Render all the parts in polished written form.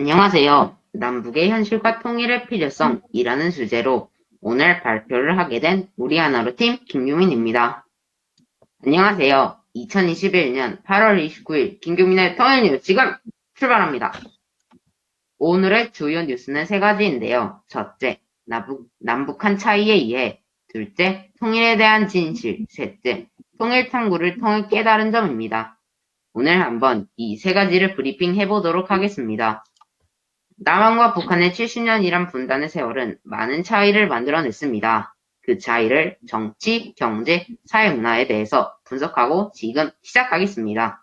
안녕하세요. 남북의 현실과 통일의 필요성이라는 주제로 오늘 발표를 하게 된 우리 하나로 팀 김규민입니다. 안녕하세요. 2021년 8월 29일 김규민의 통일 뉴스 지금 출발합니다. 오늘의 주요 뉴스는 세 가지인데요. 첫째, 남북한 차이에 의해 둘째, 통일에 대한 진실, 셋째, 통일 탐구를 통해 깨달은 점입니다. 오늘 한번 이 세 가지를 브리핑 해보도록 하겠습니다. 남한과 북한의 70년이란 분단의 세월은 많은 차이를 만들어냈습니다. 그 차이를 정치, 경제, 사회문화에 대해서 분석하고 지금 시작하겠습니다.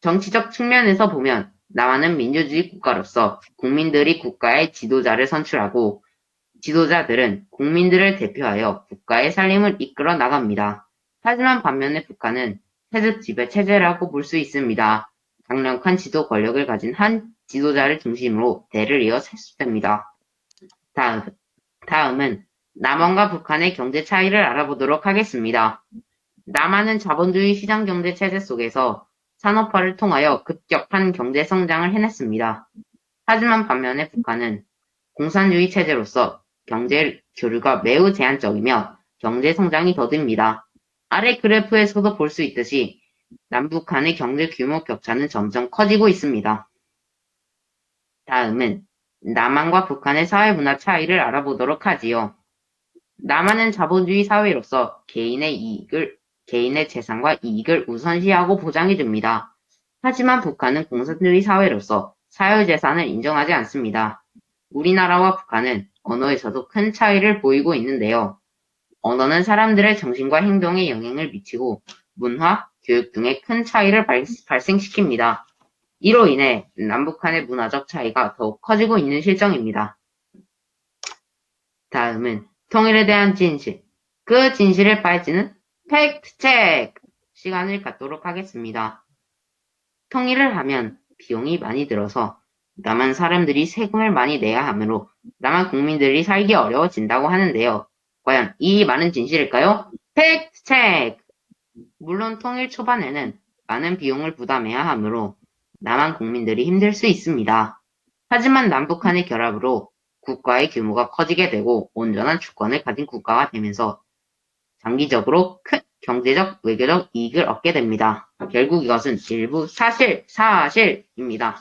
정치적 측면에서 보면 남한은 민주주의 국가로서 국민들이 국가의 지도자를 선출하고 지도자들은 국민들을 대표하여 국가의 살림을 이끌어 나갑니다. 하지만 반면에 북한은 세습지배 체제라고 볼 수 있습니다. 강력한 지도 권력을 가진 한 지도자를 중심으로 대를 이어 세습됩니다. 다음은 남한과 북한의 경제 차이를 알아보도록 하겠습니다. 남한은 자본주의 시장 경제 체제 속에서 산업화를 통하여 급격한 경제 성장을 해냈습니다. 하지만 반면에 북한은 공산주의 체제로서 경제 교류가 매우 제한적이며 경제 성장이 더딥니다. 아래 그래프에서도 볼 수 있듯이 남북 간의 경제 규모 격차는 점점 커지고 있습니다. 다음은 남한과 북한의 사회 문화 차이를 알아보도록 하지요. 남한은 자본주의 사회로서 개인의 재산과 이익을 우선시하고 보장해줍니다. 하지만 북한은 공산주의 사회로서 사유재산을 인정하지 않습니다. 우리나라와 북한은 언어에서도 큰 차이를 보이고 있는데요. 언어는 사람들의 정신과 행동에 영향을 미치고 문화, 교육 등의 큰 차이를 발생시킵니다. 이로 인해 남북한의 문화적 차이가 더욱 커지고 있는 실정입니다. 다음은 통일에 대한 진실. 그 진실을 밝히는 팩트 체크 시간을 갖도록 하겠습니다. 통일을 하면 비용이 많이 들어서 남한 사람들이 세금을 많이 내야 하므로 남한 국민들이 살기 어려워진다고 하는데요. 과연 이 많은 진실일까요? 팩트 체크! 물론 통일 초반에는 많은 비용을 부담해야 하므로 남한 국민들이 힘들 수 있습니다. 하지만 남북한의 결합으로 국가의 규모가 커지게 되고 온전한 주권을 가진 국가가 되면서 장기적으로 큰 경제적, 외교적 이익을 얻게 됩니다. 결국 이것은 일부 사실입니다.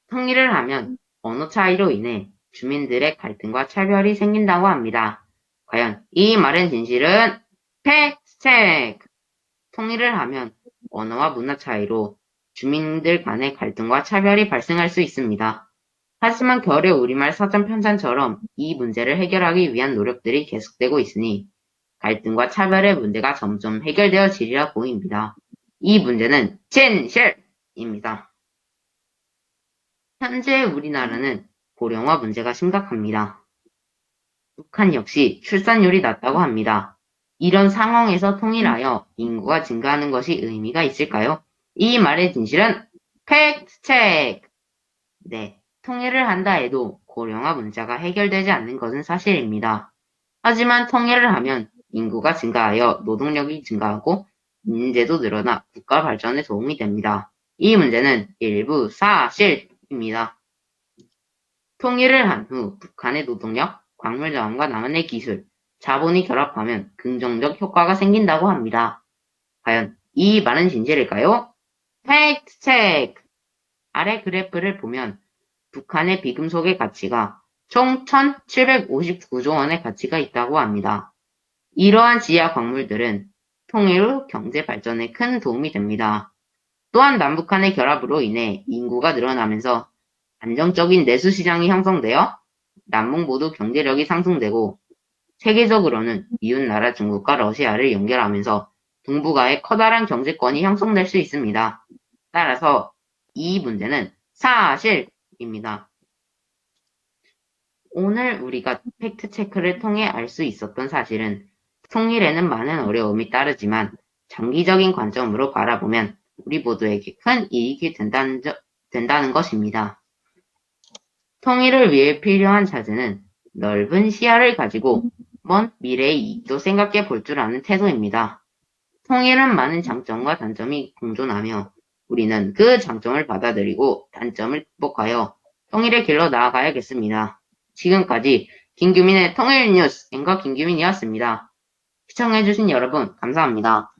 통일을 하면 언어 차이로 인해 주민들의 갈등과 차별이 생긴다고 합니다. 과연 이 말의 진실은 팩트 체크! 통일을 하면 언어와 문화 차이로 주민들 간의 갈등과 차별이 발생할 수 있습니다. 하지만 결의 우리말 사전 편찬처럼 이 문제를 해결하기 위한 노력들이 계속되고 있으니 갈등과 차별의 문제가 점점 해결되어지리라 보입니다. 이 문제는 진실입니다. 현재 우리나라는 고령화 문제가 심각합니다. 북한 역시 출산율이 낮다고 합니다. 이런 상황에서 통일하여 인구가 증가하는 것이 의미가 있을까요? 이 말의 진실은 팩트 체크! 네, 통일을 한다 해도 고령화 문제가 해결되지 않는 것은 사실입니다. 하지만 통일을 하면 인구가 증가하여 노동력이 증가하고 인재도 늘어나 국가 발전에 도움이 됩니다. 이 문제는 일부 사실입니다. 통일을 한 후 북한의 노동력, 광물 자원과 남한의 기술, 자본이 결합하면 긍정적 효과가 생긴다고 합니다. 과연 이 말은 진실일까요? 팩트 체크! 아래 그래프를 보면 북한의 비금속의 가치가 총 1,759조 원의 가치가 있다고 합니다. 이러한 지하 광물들은 통일 후 경제 발전에 큰 도움이 됩니다. 또한 남북한의 결합으로 인해 인구가 늘어나면서 안정적인 내수 시장이 형성되어 남북 모두 경제력이 상승되고 세계적으로는 이웃 나라 중국과 러시아를 연결하면서 동북아의 커다란 경제권이 형성될 수 있습니다. 따라서 이 문제는 사실입니다. 오늘 우리가 팩트체크를 통해 알 수 있었던 사실은 통일에는 많은 어려움이 따르지만 장기적인 관점으로 바라보면 우리 모두에게 큰 이익이 된다는 것입니다. 통일을 위해 필요한 자세는 넓은 시야를 가지고 먼 미래의 이익도 생각해 볼 줄 아는 태도입니다. 통일은 많은 장점과 단점이 공존하며 우리는 그 장점을 받아들이고 단점을 극복하여 통일의 길로 나아가야겠습니다. 지금까지 김규민의 통일 뉴스 앵커 김규민이었습니다. 시청해주신 여러분 감사합니다.